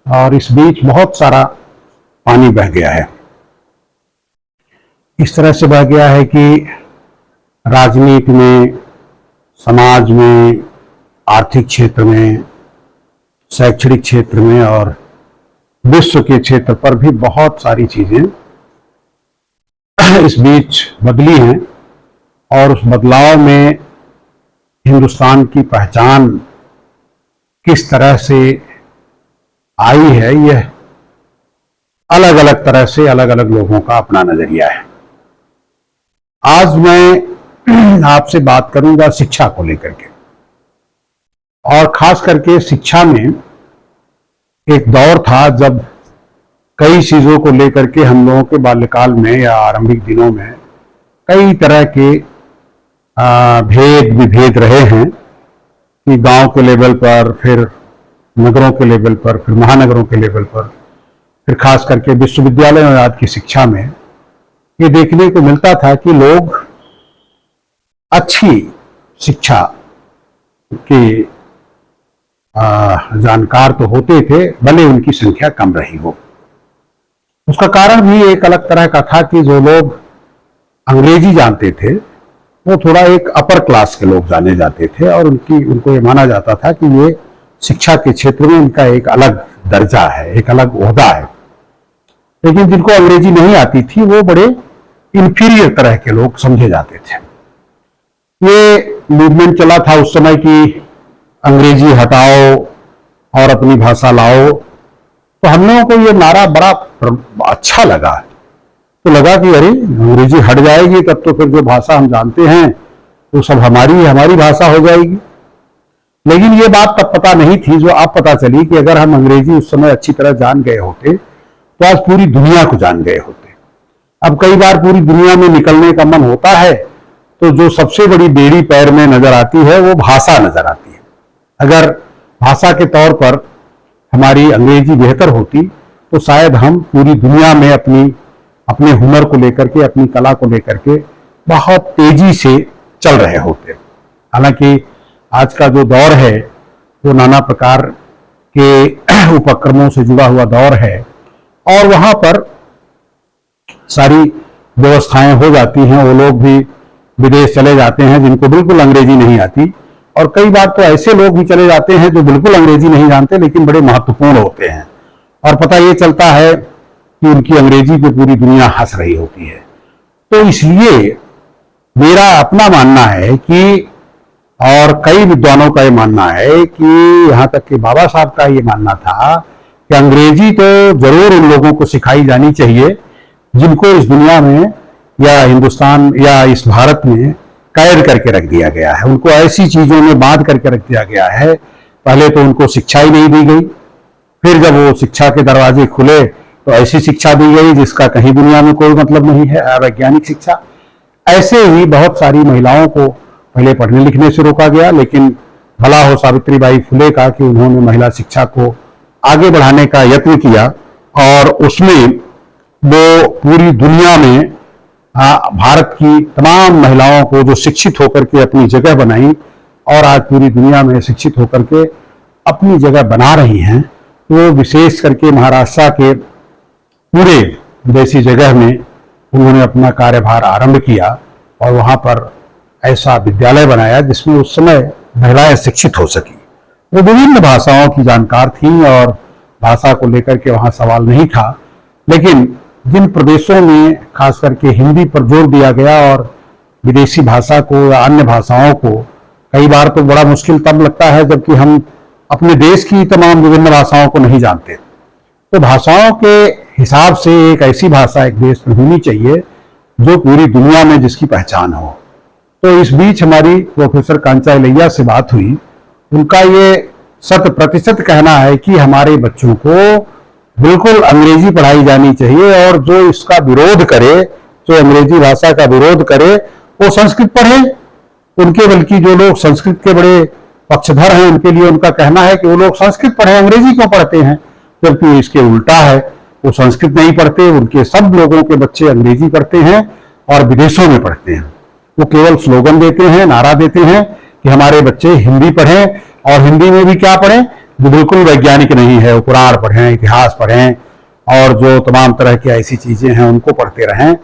और इस बीच बहुत सारा पानी बह गया है। इस तरह से बह गया है कि राजनीति में, समाज में, आर्थिक क्षेत्र में, शैक्षणिक क्षेत्र में और विश्व के क्षेत्र पर भी बहुत सारी चीजें इस बीच बदली हैं। और उस बदलाव में हिंदुस्तान की पहचान किस तरह से आई है, यह अलग अलग तरह से अलग अलग लोगों का अपना नजरिया है। आज मैं आपसे बात करूंगा शिक्षा को लेकर के, और खास करके शिक्षा में एक दौर था जब कई चीजों को लेकर के हम लोगों के बाल्यकाल में या आरंभिक दिनों में कई तरह के भेद विभेद रहे हैं कि गांव के लेवल पर, फिर नगरों के लेवल पर, फिर महानगरों के लेवल पर, फिर खास करके विश्वविद्यालय और आज की शिक्षा में ये देखने को मिलता था कि लोग अच्छी शिक्षा के जानकार तो होते थे, भले उनकी संख्या कम रही हो। उसका कारण भी एक अलग तरह का था कि जो लोग अंग्रेजी जानते थे वो थोड़ा एक अपर क्लास के लोग जाने जाते थे, और उनको ये माना जाता था कि ये शिक्षा के क्षेत्र में इनका एक अलग दर्जा है, एक अलग ओहदा है। लेकिन जिनको अंग्रेजी नहीं आती थी वो बड़े इंफीरियर तरह के लोग समझे जाते थे। ये मूवमेंट चला था उस समय कि अंग्रेजी हटाओ और अपनी भाषा लाओ। तो हम लोगों को ये नारा बड़ा अच्छा लगा, तो लगा कि अरे अंग्रेजी हट जाएगी तब तो फिर जो भाषा हम जानते हैं वो सब हमारी भाषा हो जाएगी। लेकिन ये बात तब पता नहीं थी जो अब पता चली कि अगर हम अंग्रेजी उस समय अच्छी तरह जान गए होते तो आज पूरी दुनिया को जान गए होते। अब कई बार पूरी दुनिया में निकलने का मन होता है तो जो सबसे बड़ी बेड़ी पैर में नजर आती है वो भाषा नजर आती है। अगर भाषा के तौर पर हमारी अंग्रेजी बेहतर होती तो शायद हम पूरी दुनिया में अपने हुनर को लेकर के, अपनी कला को लेकर के बहुत तेजी से चल रहे होते। हालांकि आज का जो दौर है वो नाना प्रकार के उपक्रमों से जुड़ा हुआ दौर है, और वहां पर सारी व्यवस्थाएं हो जाती हैं। वो लोग भी विदेश चले जाते हैं जिनको बिल्कुल अंग्रेजी नहीं आती, और कई बार तो ऐसे लोग भी चले जाते हैं जो बिल्कुल अंग्रेजी नहीं जानते लेकिन बड़े महत्वपूर्ण होते हैं, और पता ये चलता है कि उनकी अंग्रेजी पे पूरी दुनिया हंस रही होती है। तो इसलिए मेरा अपना मानना है कि, और कई विद्वानों का ये मानना है कि, यहाँ तक कि बाबा साहब का ये मानना था कि अंग्रेजी तो जरूर उन लोगों को सिखाई जानी चाहिए जिनको इस दुनिया में या हिंदुस्तान या इस भारत में कैद करके रख दिया गया है, उनको ऐसी चीजों में बांध करके रख दिया गया है। पहले तो उनको शिक्षा ही नहीं दी गई, फिर जब वो शिक्षा के दरवाजे खुले तो ऐसी शिक्षा दी गई जिसका कहीं दुनिया में कोई मतलब नहीं है, अवैज्ञानिक शिक्षा। ऐसे ही बहुत सारी महिलाओं को पहले पढ़ने लिखने से रोका गया, लेकिन भला हो सावित्रीबाई फुले का कि उन्होंने महिला शिक्षा को आगे बढ़ाने का यत्न किया, और उसमें वो पूरी दुनिया में भारत की तमाम महिलाओं को जो शिक्षित होकर के अपनी जगह बनाई, और आज पूरी दुनिया में शिक्षित होकर के अपनी जगह बना रही हैं। तो विशेष करके महाराष्ट्र के पूरे जैसी जगह में उन्होंने अपना कार्यभार आरंभ किया, और वहां पर ऐसा विद्यालय बनाया जिसमें उस समय महिलाएं शिक्षित हो सकी। वो विभिन्न भाषाओं की जानकार थी और भाषा को लेकर के वहां सवाल नहीं था, लेकिन जिन प्रदेशों में खास करके हिंदी पर जोर दिया गया और विदेशी भाषा को या अन्य भाषाओं को, कई बार तो बड़ा मुश्किल तब लगता है जबकि हम अपने देश की तमाम विभिन्न भाषाओं को नहीं जानते। तो भाषाओं के हिसाब से एक ऐसी भाषा एक देश में होनी चाहिए जो पूरी दुनिया में जिसकी पहचान हो। तो इस बीच हमारी प्रोफेसर कांचा इलैया से बात हुई। उनका ये 100% कहना है कि हमारे बच्चों को बिल्कुल अंग्रेजी पढ़ाई जानी चाहिए, और जो इसका विरोध करे, जो अंग्रेजी भाषा का विरोध करे, वो संस्कृत पढ़े। उनके बल्कि जो लोग संस्कृत के बड़े पक्षधर हैं उनके लिए उनका कहना है कि वो लोग संस्कृत पढ़े, अंग्रेजी क्यों पढ़ते हैं, जबकि इसके उल्टा है। वो संस्कृत नहीं पढ़ते, उनके सब लोगों के बच्चे अंग्रेजी पढ़ते हैं और विदेशों में पढ़ते हैं। वो केवल स्लोगन देते हैं, नारा देते हैं कि हमारे बच्चे हिंदी पढ़ें, और हिंदी में भी क्या पढ़ें, जो बिल्कुल वैज्ञानिक नहीं है, वो पुराण पढ़ें, इतिहास पढ़ें और जो तमाम तरह की ऐसी चीजें हैं उनको पढ़ते रहें।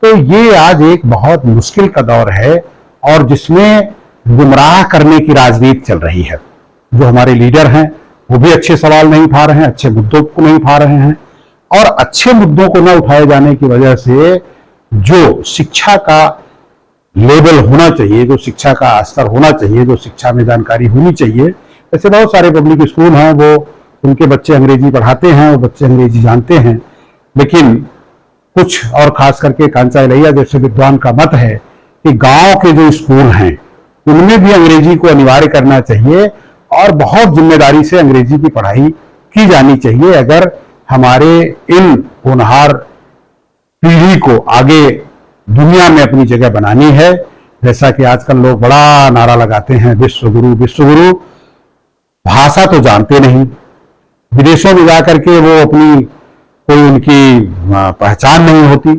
तो ये आज एक बहुत मुश्किल का दौर है और जिसमें गुमराह करने की राजनीति चल रही है। जो हमारे लीडर हैं वो भी अच्छे सवाल नहीं उठा रहे हैं, अच्छे मुद्दों को नहीं उठा रहे हैं, और अच्छे मुद्दों को न उठाए जाने की वजह से जो शिक्षा का लेवल होना चाहिए, जो शिक्षा का स्तर होना चाहिए, जो शिक्षा में जानकारी होनी चाहिए, ऐसे बहुत सारे पब्लिक स्कूल हैं, वो उनके बच्चे अंग्रेजी पढ़ाते हैं, वो बच्चे अंग्रेजी जानते हैं, लेकिन कुछ और खास करके कांचा इलैया जैसे विद्वान का मत है कि गांव के जो स्कूल हैं उनमें भी अंग्रेजी को अनिवार्य करना चाहिए और बहुत जिम्मेदारी से अंग्रेजी की पढ़ाई की जानी चाहिए अगर हमारे इन होनहार पीढ़ी को आगे दुनिया में अपनी जगह बनानी है। जैसा कि आजकल लोग बड़ा नारा लगाते हैं विश्व गुरु विश्व गुरु, भाषा तो जानते नहीं, विदेशों में जाकर के वो अपनी कोई उनकी पहचान नहीं होती,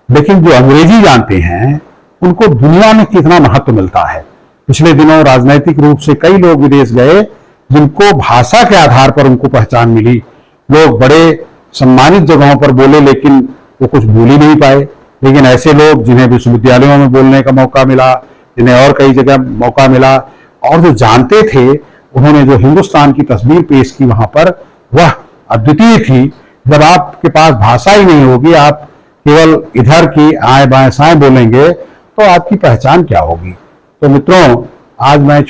लेकिन जो अंग्रेजी जानते हैं उनको दुनिया में कितना महत्व मिलता है। पिछले दिनों राजनैतिक रूप से कई लोग विदेश गए जिनको भाषा के आधार पर उनको पहचान मिली। लोग बड़े सम्मानित जगहों पर बोले लेकिन वो कुछ बोल ही नहीं पाए, लेकिन ऐसे लोग जिन्हें विश्वविद्यालयों में बोलने का मौका मिला, जिन्हें और कई जगह मौका मिला, और जो जानते थे उन्होंने जो हिंदुस्तान की तस्वीर पेश की वहां पर, वह अद्वितीय थी। जब आपके पास भाषा ही नहीं होगी, आप केवल इधर की आए बाएं साएं बोलेंगे, तो आपकी पहचान क्या होगी। तो मित्रों, आज मैं